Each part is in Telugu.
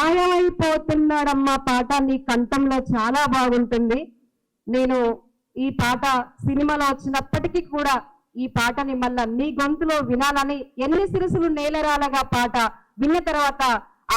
మాయమైపోతున్నాడమ్మా పాట నీ కంఠంలో చాలా బాగుంటుంది. నేను ఈ పాట సినిమాలో వచ్చినప్పటికీ కూడా ఈ పాటని మళ్ళా నీ గొంతులో వినాలని ఎన్ని సిరుసులు నేలరాలగా పాట విన్న తర్వాత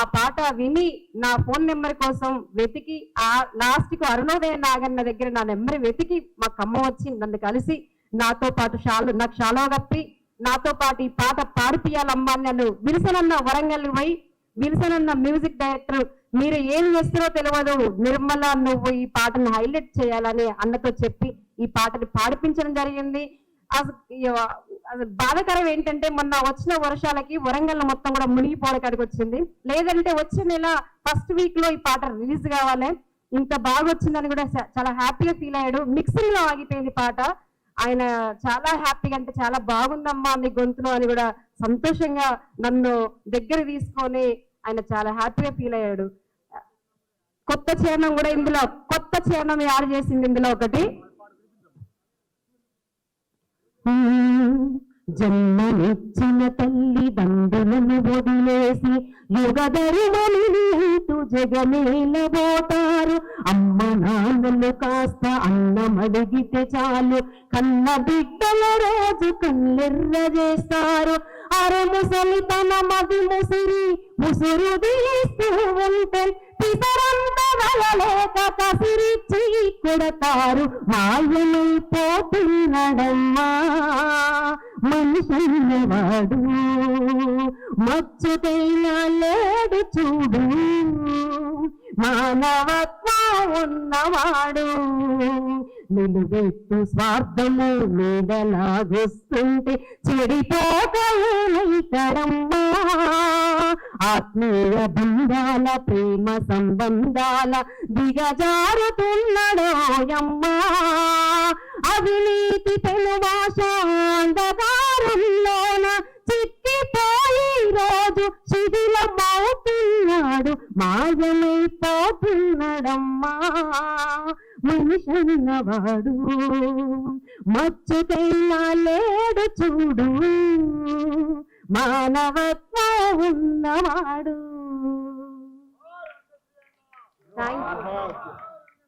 ఆ పాట విని నా ఫోన్ నెంబర్ కోసం వెతికి ఆ లాస్ట్ కు అరుణోదయ నాగన్న దగ్గర నా నెంబర్ వెతికి మా కమ్మ వచ్చి నన్ను కలిసి నాతో పాటు నాకు షాలో కప్పి నాతో పాటు ఈ పాట పాడిపియాలమ్మా నన్ను విల్సనన్న వరంగల్ పోయి విల్సనన్న మ్యూజిక్ డైరెక్టర్ మీరు ఏం చేస్తారో తెలియదు నిర్మల నువ్వు ఈ పాటను హైలైట్ చేయాలని అన్నతో చెప్పి ఈ పాటని పాడిపించడం జరిగింది. అసలు బాధాకరం ఏంటంటే మొన్న వచ్చిన వర్షాలకి వరంగల్ మొత్తం కూడా మునిగిపోవడానికి వచ్చింది. లేదంటే వచ్చే నెల ఫస్ట్ వీక్ లో ఈ పాట రిలీజ్ కావాలి. ఇంత బాగా వచ్చిందని కూడా చాలా హ్యాపీగా ఫీల్ అయ్యాడు. మిక్సింగ్ లో ఆగిపోయింది పాట. ఆయన చాలా హ్యాపీగా అంటే చాలా బాగుందమ్మా మీ గొంతులో అని కూడా సంతోషంగా నన్ను దగ్గర తీసుకొని ఆయన చాలా హ్యాపీగా ఫీల్ అయ్యాడు. కొత్త చరణం కూడా ఇందులో కొత్త చరణం యాడ్ చేసింది ఇందులో ఒకటి. జన్మనిచ్చిన తల్లిదండ్రులను వదిలేసి యుగధర్మనితు జగమేలబోతారు. అమ్మ నాన్నలు కాస్త అన్నం అడిగితే చాలు కన్న బిడ్డల రోజు కళ్ళెర్ర చేస్తారు. అరముసలి తన మది ముసురు తీస్తూ ఉంటే పితరంత వలలేక కసిరిచ్చి కొడతారు. మాయమైపోతున్నాడమ్మా మనిషిన్నవాడు మచ్చుకైనా లేడు చూడు మానవత్వం ఉన్నవాడు. నిలువెత్తు స్వార్థము నీడలాగొస్తుంటే చెడిపోగలమ్మా. ఆత్మీయ బంధాల ప్రేమ సంబంధాల దిగజారుతున్నాడోయమ్మా. అవినీతి తెలువాశాంధకారంలోన చిక్కిపోయి రోజు శిథిలమవుతున్నాడు. మాయమైపోతున్నాడమ్మా మనిషన్నవాడు మచ్చుకైనా లేడు చూడు మానవత్వం ఉన్నవాడు. Thank you.